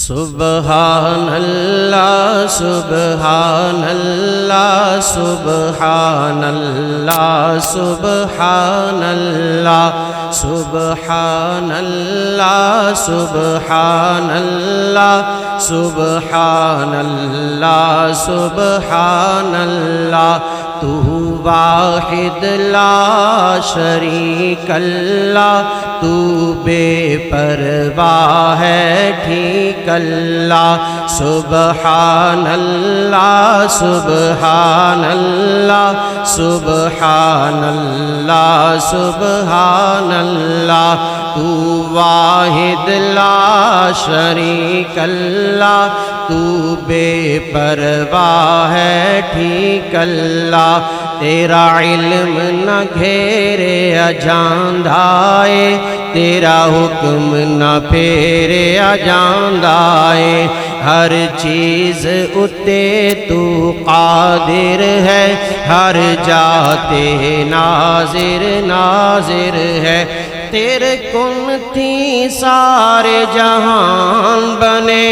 سبحان اللہ سبحان اللہ سبحان اللہ سبحان اللہ سبحان اللہ سبحان اللہ سبحان اللہ سبحان اللہ تو واحد لا شریک اللہ تو بے پرواہ ہے ٹھیک اللہ سبحان اللہ سبحان اللہ سبحان اللہ سبحان اللہ تو واحد لا شریک اللہ تو بے پرواہ ہے ٹھیک اللہ تیرا علم نہ گھیرے اجاندائے تیرا حکم نہ پھیرے اجاندائے ہر چیز اتے تو قادر ہے ہر جاتے ناظر ناظر ہے تیرے کن تھی سارے جہان بنے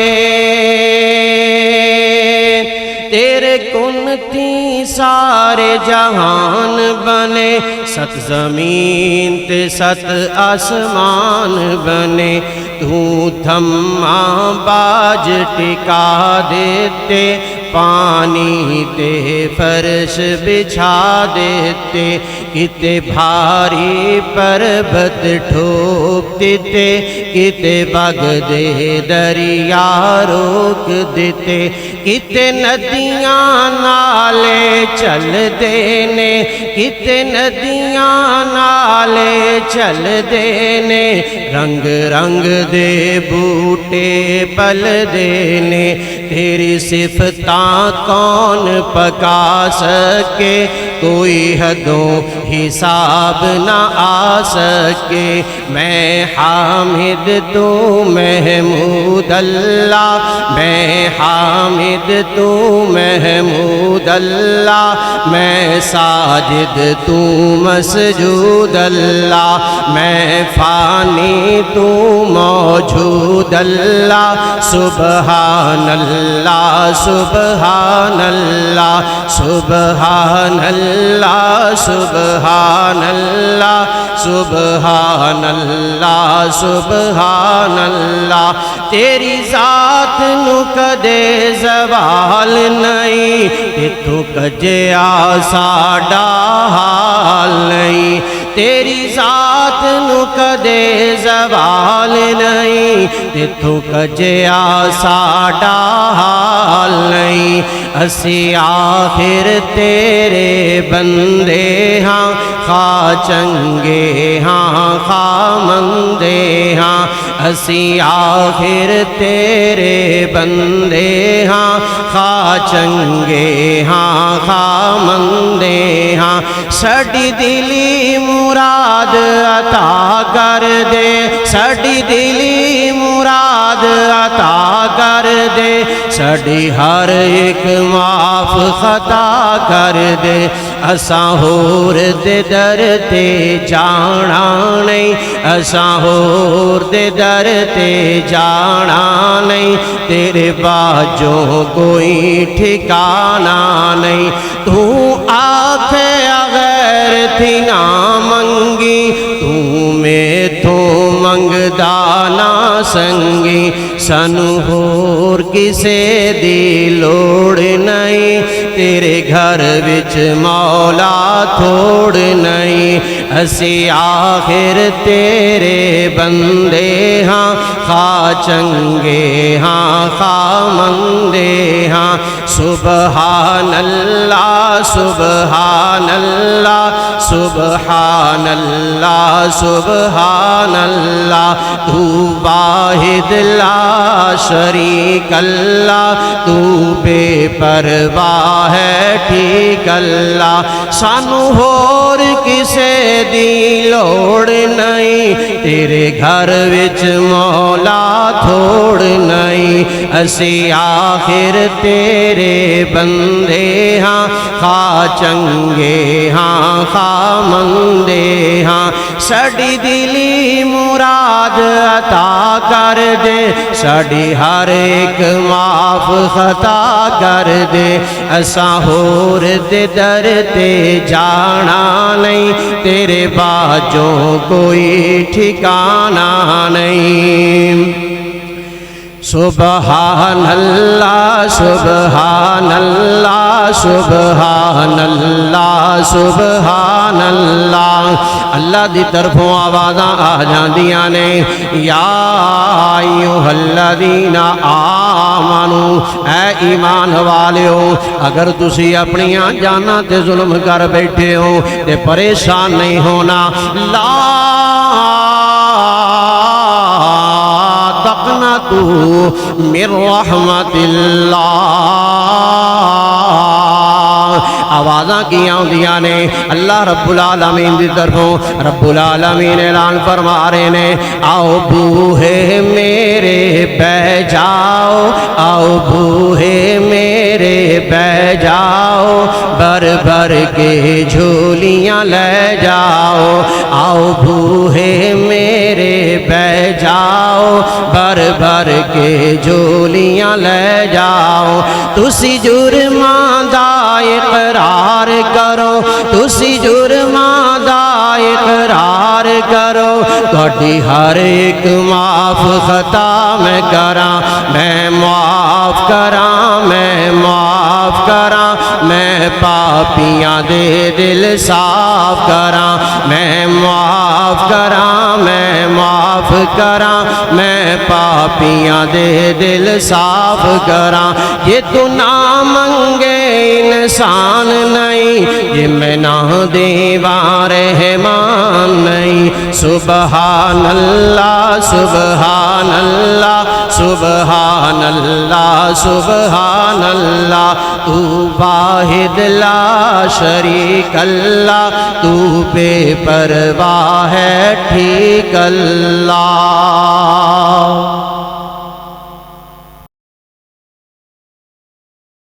تیرے کن تھی سارے جہان بنے ست زمین تے ست آسمان بنے تو تھما باج ٹکا دیتے پانی تے فرش بچھا دیتے کتے بھاری پربت ٹھوک دیتے کتے بگ دے دریا روک دیتے کتے ندیاں نالے چل دینے کتے ندیاں نالے چل دینے رنگ رنگ دے بوٹے پل دینے تیری صفتاں کون پکا سکے کوئی حدوں حساب نہ آ سکے میں حامد تو محمود اللہ میں حامد تو محمود اللہ میں ساجد تو مسجود اللہ میں فانی تو موجود اللہ سبحان اللہ سبحان اللہ سبحان اللہ سبحان اللہ سبحان اللہ سبحان اللہ تیری ذات نو کدے زوال نہیں اتو کجیا ساڈا حال نہیں تیری ذات نو کدے زوال نہیں اتو کجیا ساڈا حال نہیں اسی آخر تیرے بندے ہاں خواہ چنگے ہاں خواہ مندے ہاں اسی آخر تیرے بندے ہاں خواہ چنگے ہاں خواہ مندے ہاں ساڈی دلی مراد عطا کر دے ساڈی دلی مراد عطا کر دے ساڈی ہر ایک معاف خطا کر دے اساں ہور دے در تے جانا نہیں اساں ہور دے در تے جانا نہیں تیرے باجوں کوئی ٹھکانا نہیں تو آکھے غیر تھی نہ منگی تو میں تو منگدا نہ سنگی سانو ہور کسے دی لوڑ نہیں تیرے گھر وچ مولا تھوڑ نہیں اسی آخر تیرے بندے ہاں خواہ چنگے ہاں خواہ مندے ہاں سبحان اللہ سبحان اللہ سبحان اللہ سبحان اللہ تو واحد لا شریک اللہ تو بے پرواہ ہے ٹھیک اللہ سانو ہور کسے دی لوڑ نہیں تیرے گھر وچ مولا تھوڑ نہیں اسی آخر تیرے بندے ہاں خواہ چنگے ہاں خواہ مندے ہاں ساڈی دلی مراد عطا کر کر دے ساڈی ہر ایک معاف خطا کر دے اساں ہور دے در تے جانا نہیں تیرے باجوں کوئی ٹھکانہ نہیں سبحان اللہ سبحان اللہ سبحان اللہ سبحان اللہ اللہ دی طرفوں آوازاں آ جاندیاں نے یا ایھا الذین آمنو اے ایمان والیو اگر تسی اپنیاں جاناں تے ظلم کر بیٹھے ہو تے پریشان نہیں ہونا لا تقنطوا من رحمت اللہ آوازاں کی آؤندیاں نے اللہ رب العالمین دی طرفوں رب العالمین اعلان فرما رہے نے آؤ بوہے میرے بہ جاؤ آؤ بوہے میرے بہ جاؤ بھر بھر کے جھولیاں لے جاؤ آؤ بوہے میرے بہ جاؤ بھر بھر کے جھولیاں لے جاؤ تسی جرماں دا اقرار کرو تسی جرماں دا اقرار کرو تہاڈی ہر ایک معاف خطا میں کراں میں معاف کراں میں معاف کراں میں پاپیاں دے دل صاف کراں میں معاف کراں میں معاف کراں میں پاپیاں دے دل صاف کراں یہ تو نہ منگے انسان نہیں یہ میں نہ دیواں رحمان نہیں سبحان اللہ سبحان اللہ سبحان اللہ سبحان اللہ تو واحد لا شریک اللہ تو بے پرواہ ہے ٹھیک اللہ